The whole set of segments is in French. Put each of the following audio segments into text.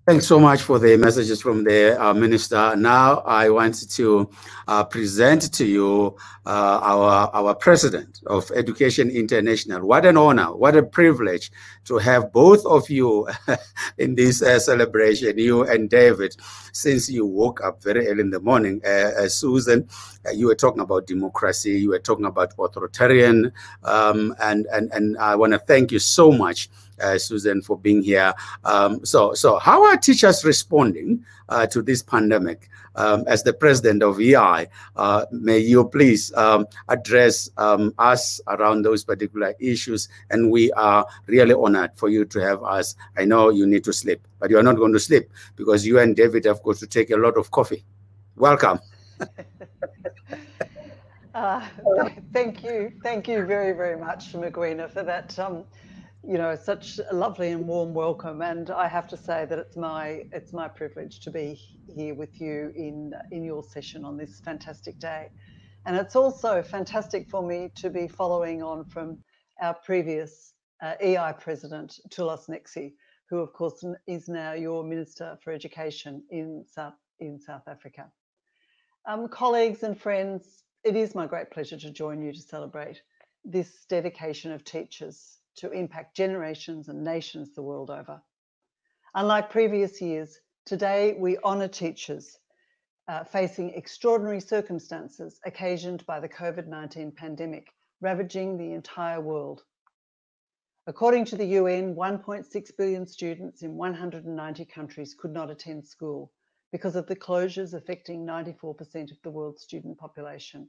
Thanks so much for the messages from the minister. Now I want to present to you our president of Education International. What an honor, what a privilege to have both of you in this celebration, you and David, since you woke up very early in the morning. Susan, you were talking about democracy, you were talking about authoritarian, and I want to thank you so much, Susan, for being here. So how are teachers responding to this pandemic? As the president of EI, may you please address us around those particular issues, and we are really honored for you to have us. I know you need to sleep, but you are not going to sleep because you and David have got to take a lot of coffee. Welcome. Thank you very, very much, Mgwena, for that such a lovely and warm welcome. And I have to say that it's my privilege to be here with you in your session on this fantastic day. And it's also fantastic for me to be following on from our previous EI president, Tulas Nexi, who of course is now your Minister for Education in South Africa. Colleagues and friends, it is my great pleasure to join you to celebrate this dedication of teachers to impact generations and nations the world over. Unlike previous years, today we honour teachers facing extraordinary circumstances occasioned by the COVID-19 pandemic, ravaging the entire world. According to the UN, 1.6 billion students in 190 countries could not attend school because of the closures affecting 94% of the world's student population.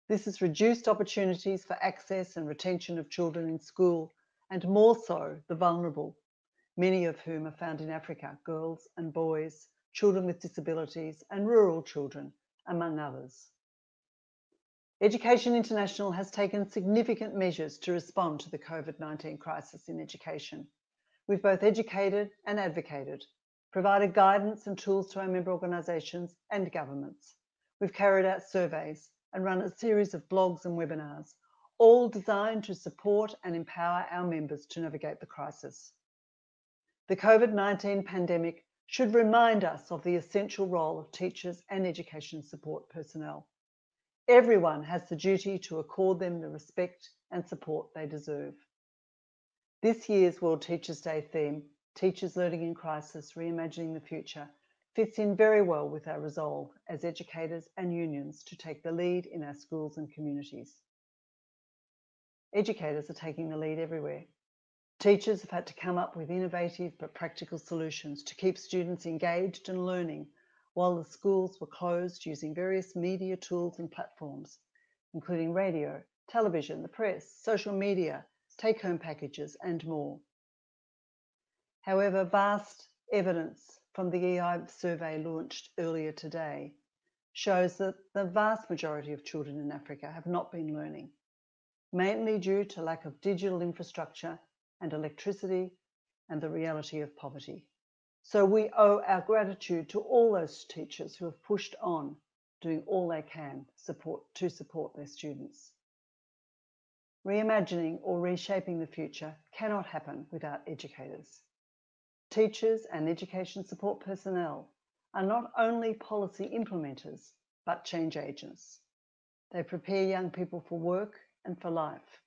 This has reduced opportunities for access and retention of children in school, and more so the vulnerable, many of whom are found in Africa, girls and boys, children with disabilities and rural children, among others. Education International has taken significant measures to respond to the COVID-19 crisis in education. We've both educated and advocated, provided guidance and tools to our member organisations and governments. We've carried out surveys and run a series of blogs and webinars, all designed to support and empower our members to navigate the crisis. The COVID-19 pandemic should remind us of the essential role of teachers and education support personnel. Everyone has the duty to accord them the respect and support they deserve. This year's World Teachers' Day theme, Teachers Learning in Crisis, Reimagining the Future, fits in very well with our resolve as educators and unions to take the lead in our schools and communities. Educators are taking the lead everywhere. Teachers have had to come up with innovative but practical solutions to keep students engaged and learning while the schools were closed, using various media tools and platforms, including radio, television, the press, social media, take-home packages, and more. However, vast evidence from the EI survey launched earlier today shows that the vast majority of children in Africa have not been learning, mainly due to lack of digital infrastructure and electricity and the reality of poverty. So we owe our gratitude to all those teachers who have pushed on, doing all they can to support their students. Reimagining or reshaping the future cannot happen without educators. Teachers and education support personnel are not only policy implementers, but change agents. They prepare young people for work and for life.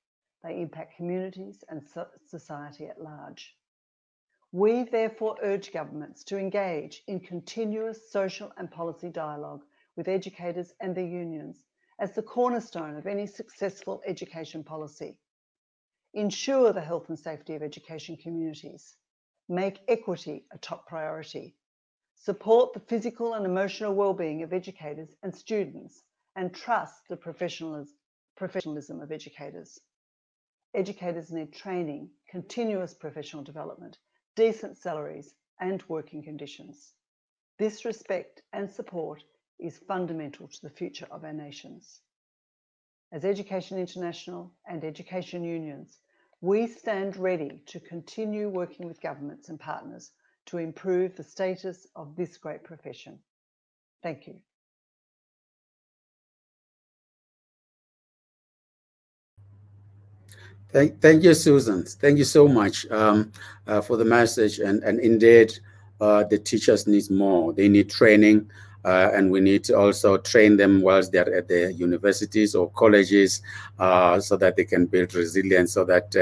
They impact communities and society at large. We therefore urge governments to engage in continuous social and policy dialogue with educators and their unions as the cornerstone of any successful education policy. Ensure the health and safety of education communities. Make equity a top priority. Support the physical and emotional well-being of educators and students, and trust the professionalism of educators. Educators need training, continuous professional development, decent salaries, and working conditions. This respect and support is fundamental to the future of our nations. As Education International and education unions, we stand ready to continue working with governments and partners to improve the status of this great profession. Thank you. Thank you, Susan. Thank you so much for the message. And indeed, the teachers need more. They need training. And we need to also train them whilst they're at the universities or colleges so that they can build resilience so that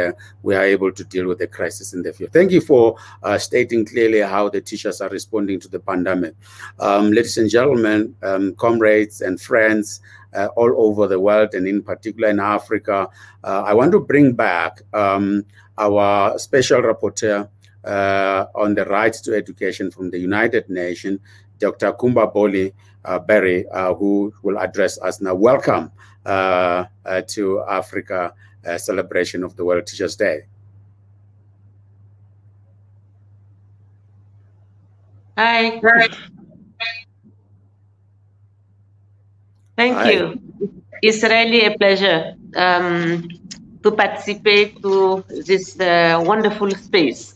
we are able to deal with the crisis in the future. Thank you for stating clearly how the teachers are responding to the pandemic. Ladies and gentlemen, comrades and friends all over the world, and in particular in Africa, I want to bring back our special rapporteur on the right to education from the United Nations, Dr. Kumba Boli Berry, who will address us now. Welcome to Africa celebration of the World Teachers Day. Hi. Thank you. It's really a pleasure to participate to this wonderful space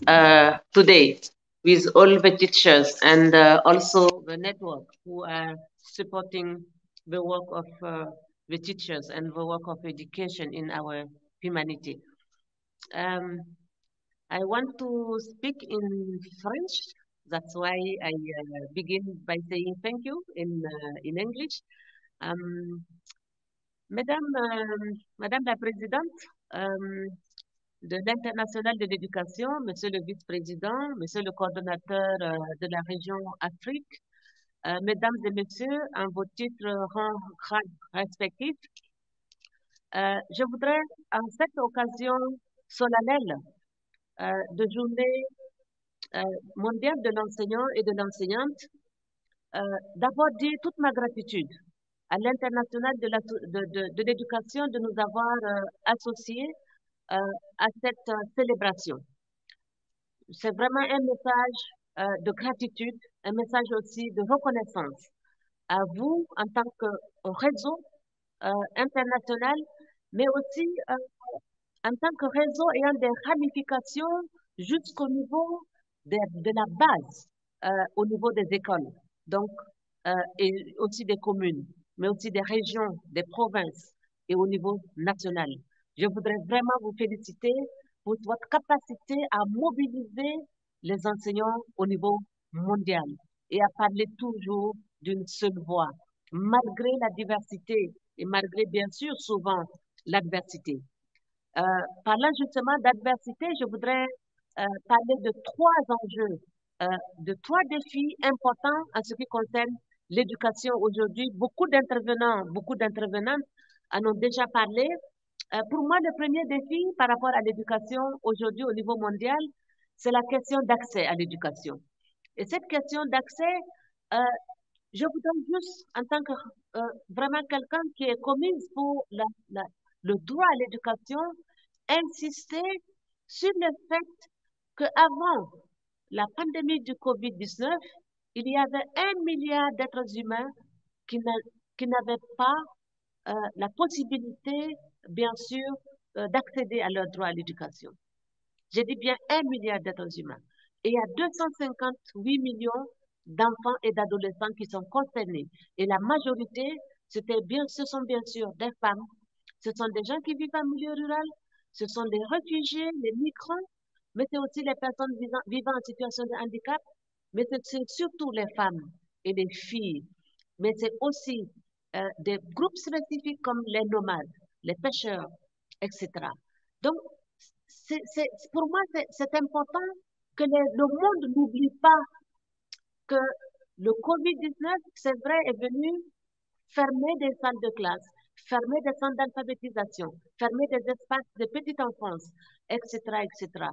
today with all the teachers and also the network who are supporting the work of the teachers and the work of education in our humanity. I want to speak in French. That's why I begin by saying thank you in English. Madame la Présidente de l'International de l'Éducation, Monsieur le Vice-président, Monsieur le coordonnateur de la région Afrique, Mesdames et Messieurs, en vos titres respectifs, je voudrais, en cette occasion solennelle de journée mondiale de l'enseignant et de l'enseignante, d'abord dire toute ma gratitude à l'International de l'Éducation de nous avoir associés à cette célébration. C'est vraiment un message de gratitude, un message aussi de reconnaissance à vous en tant que réseau international, mais aussi en tant que réseau ayant des ramifications jusqu'au niveau de la base, au niveau des écoles, donc, et aussi des communes, mais aussi des régions, des provinces et au niveau national. Je voudrais vraiment vous féliciter pour votre capacité à mobiliser les enseignants au niveau mondial et à parler toujours d'une seule voix, malgré la diversité et malgré bien sûr souvent l'adversité. Parlant justement d'adversité, je voudrais parler de trois enjeux, de trois défis importants en ce qui concerne l'éducation aujourd'hui. Beaucoup d'intervenantes en ont déjà parlé. Pour moi, le premier défi par rapport à l'éducation aujourd'hui au niveau mondial, c'est la question d'accès à l'éducation. Et cette question d'accès, je voudrais juste, en tant que vraiment quelqu'un qui est commise pour le droit à l'éducation, insister sur le fait qu'avant la pandémie du Covid-19, il y avait 1 milliard d'êtres humains qui n'avaient pas la possibilité, bien sûr, d'accéder à leur droit à l'éducation. J'ai dit bien 1 milliard d'êtres humains. Et il y a 258 millions d'enfants et d'adolescents qui sont concernés. Et la majorité, ce sont bien sûr des femmes, ce sont des gens qui vivent en milieu rural, ce sont les réfugiés, les migrants, mais c'est aussi les personnes vivant en situation de handicap, mais c'est surtout les femmes et les filles, mais c'est aussi des groupes spécifiques comme les nomades, les pêcheurs, etc. Donc, pour moi, c'est important que le monde n'oublie pas que le Covid-19, c'est vrai, est venu fermer des salles de classe, fermer des centres d'alphabétisation, fermer des espaces de petite enfance, etc., etc.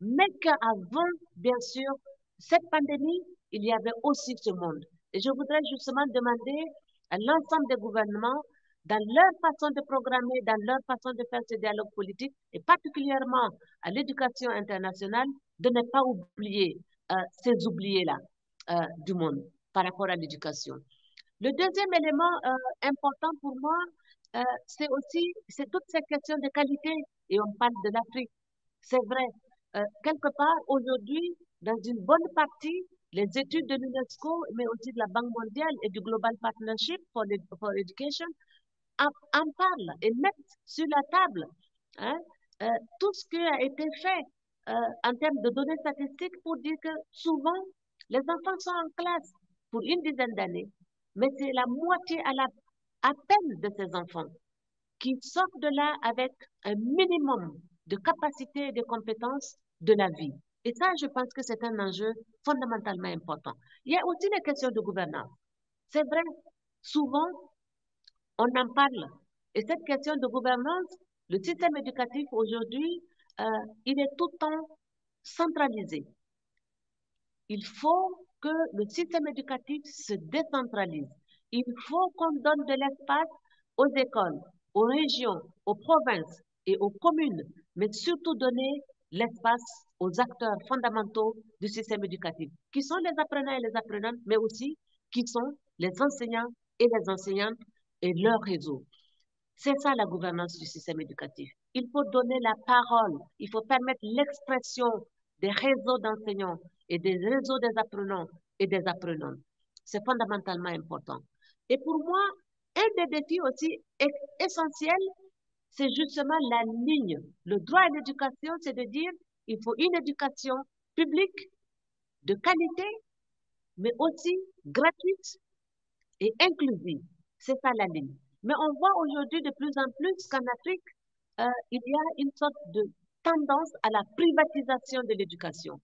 Mais qu'avant, bien sûr, cette pandémie, il y avait aussi ce monde. Et je voudrais justement demander à l'ensemble des gouvernements, dans leur façon de programmer, dans leur façon de faire ce dialogue politique, et particulièrement à l'éducation internationale, de ne pas oublier ces oubliés-là du monde par rapport à l'éducation. Le deuxième élément important pour moi, c'est toutes ces questions de qualité, et on parle de l'Afrique. C'est vrai, quelque part, aujourd'hui, dans une bonne partie, les études de l'UNESCO, mais aussi de la Banque mondiale et du Global Partnership for Education, en parlent et mettent sur la table tout ce qui a été fait en termes de données statistiques pour dire que souvent, Les enfants sont en classe pour une dizaine d'années, mais c'est la moitié à peine de ces enfants qui sortent de là avec un minimum de capacité et de compétences de la vie. Et ça, je pense que c'est un enjeu fondamentalement important. Il y a aussi les questions de gouvernance. C'est vrai, souvent, on en parle. Et cette question de gouvernance, le système éducatif aujourd'hui, il est tout le temps centralisé. Il faut que le système éducatif se décentralise. Il faut qu'on donne de l'espace aux écoles, aux régions, aux provinces et aux communes, mais surtout donner l'espace aux acteurs fondamentaux du système éducatif, qui sont les apprenants et les apprenantes, mais aussi qui sont les enseignants et les enseignantes et leur réseau. C'est ça la gouvernance du système éducatif. Il faut donner la parole, il faut permettre l'expression des réseaux d'enseignants et des réseaux des apprenants et des apprenantes. C'est fondamentalement important. Et pour moi, un des défis aussi essentiels, c'est justement la ligne. Le droit à l'éducation, c'est de dire il faut une éducation publique de qualité, mais aussi gratuite et inclusive. C'est ça la ligne. Mais on voit aujourd'hui de plus en plus qu'en Afrique, il y a une sorte de tendance à la privatisation de l'éducation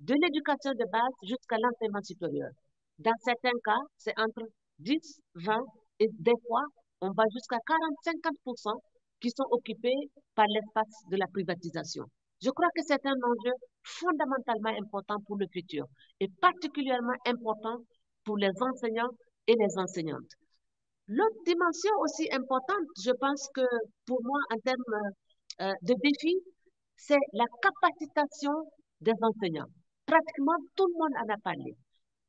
de base jusqu'à l'enseignement supérieur. Dans certains cas, c'est entre 10, 20 et des fois, on va jusqu'à 40-50% qui sont occupés par l'espace de la privatisation. Je crois que c'est un enjeu fondamentalement important pour le futur et particulièrement important pour les enseignants et les enseignantes. L'autre dimension aussi importante, je pense que pour moi, en termes de défi, c'est la capacitation des enseignants. Pratiquement tout le monde en a parlé.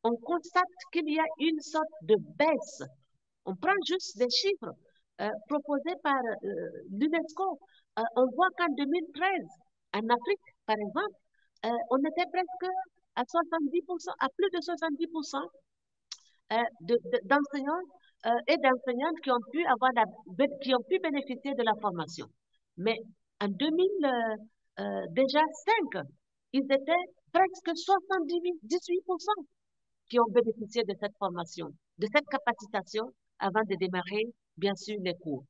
On constate qu'il y a une sorte de baisse. On prend juste des chiffres proposés par l'UNESCO. On voit qu'en 2013, en Afrique, par exemple, on était presque à 70%, à plus de 70% d'enseignants et d'enseignantes qui ont pu bénéficier de la formation. Mais en 2005, ils étaient presque 78% qui ont bénéficié de cette formation, de cette capacitation avant de démarrer, bien sûr, les cours.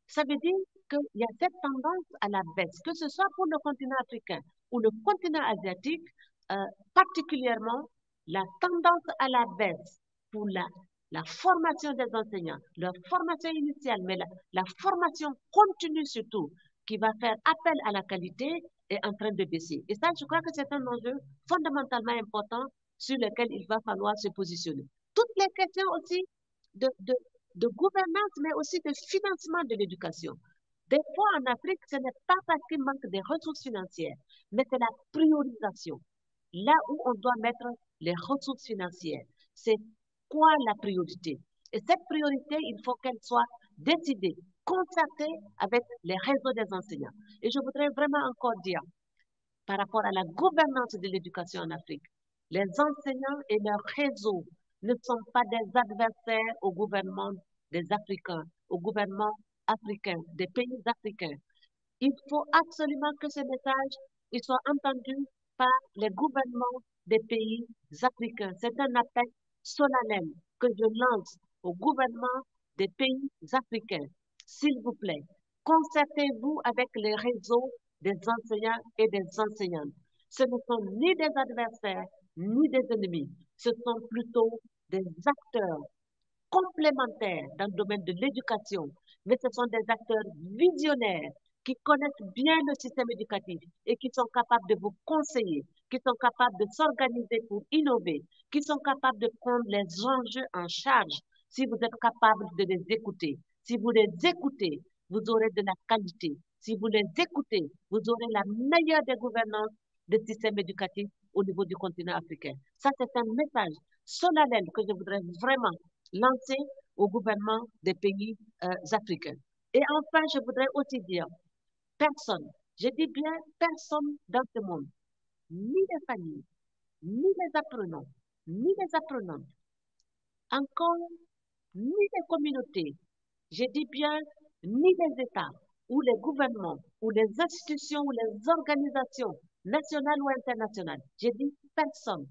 Ça veut dire qu'il y a cette tendance à la baisse, que ce soit pour le continent africain ou le continent asiatique, particulièrement la tendance à la baisse pour la formation des enseignants, leur formation initiale, mais la formation continue surtout, qui va faire appel à la qualité, est en train de baisser. Et ça, je crois que c'est un enjeu fondamentalement important sur lequel il va falloir se positionner. Toutes les questions aussi de gouvernance, mais aussi de financement de l'éducation. Des fois, en Afrique, ce n'est pas parce qu'il manque des ressources financières, mais c'est la priorisation. Là où on doit mettre les ressources financières, c'est quoi la priorité? Et cette priorité, il faut qu'elle soit décidée, concertée avec les réseaux des enseignants. Et je voudrais vraiment encore dire, par rapport à la gouvernance de l'éducation en Afrique, les enseignants et leurs réseaux ne sont pas des adversaires au gouvernement des Africains, au gouvernement africain, des pays africains. Il faut absolument que ce message soit entendu par les gouvernements des pays africains. C'est un appel solennel que je lance au gouvernement des pays africains. S'il vous plaît, concertez-vous avec les réseaux des enseignants et des enseignantes. Ce ne sont ni des adversaires, ni des ennemis. Ce sont plutôt des acteurs complémentaires dans le domaine de l'éducation, mais ce sont des acteurs visionnaires qui connaissent bien le système éducatif et qui sont capables de vous conseiller, qui sont capables de s'organiser pour innover, qui sont capables de prendre les enjeux en charge si vous êtes capable de les écouter. Si vous les écoutez, vous aurez de la qualité. Si vous les écoutez, vous aurez la meilleure des gouvernances des systèmes éducatifs au niveau du continent africain. Ça, c'est un message solennel que je voudrais vraiment lancer au gouvernement des pays africains. Et enfin, je voudrais aussi dire, personne, je dis bien personne dans ce monde, ni les familles, ni les apprenants, ni les apprenantes, encore ni les communautés, je dis bien ni les États, ou les gouvernements, ou les institutions, ou les organisations nationales ou internationales, je dis personne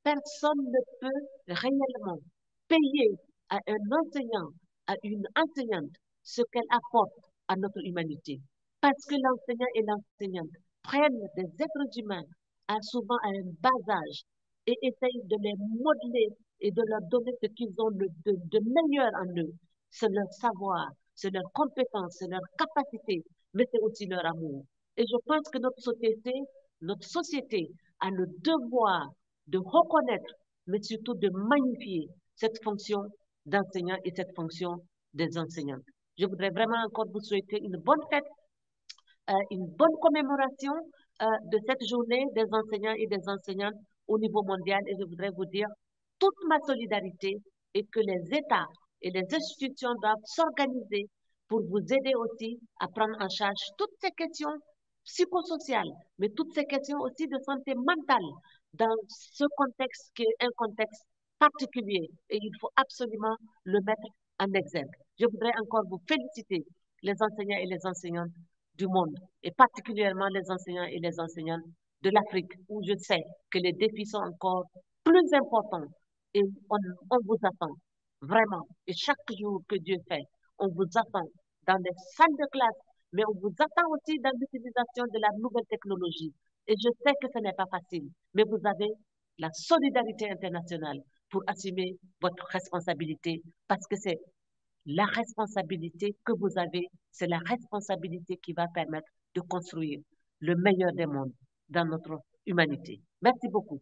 Personne ne peut réellement payer à un enseignant, à une enseignante, ce qu'elle apporte à notre humanité. Parce que l'enseignant et l'enseignante prennent des êtres humains souvent à un bas âge et essayent de les modeler et de leur donner ce qu'ils ont de meilleur en eux. C'est leur savoir, c'est leur compétence, c'est leur capacité, mais c'est aussi leur amour. Et je pense que notre société a le devoir de reconnaître, mais surtout de magnifier cette fonction d'enseignant et cette fonction des enseignantes. Je voudrais vraiment encore vous souhaiter une bonne fête, une bonne commémoration de cette journée des enseignants et des enseignantes au niveau mondial et je voudrais vous dire toute ma solidarité et que les États et les institutions doivent s'organiser pour vous aider aussi à prendre en charge toutes ces questions psychosociales, mais toutes ces questions aussi de santé mentale dans ce contexte qui est un contexte particulier et il faut absolument le mettre en exergue. Je voudrais encore vous féliciter, les enseignants et les enseignantes du monde, et particulièrement les enseignants et les enseignantes de l'Afrique, où je sais que les défis sont encore plus importants. Et on vous attend, vraiment. Et chaque jour que Dieu fait, on vous attend dans les salles de classe, mais on vous attend aussi dans l'utilisation de la nouvelle technologie. Et je sais que ce n'est pas facile, mais vous avez la solidarité internationale pour assumer votre responsabilité parce que c'est la responsabilité que vous avez, c'est la responsabilité qui va permettre de construire le meilleur des mondes dans notre humanité. Merci beaucoup.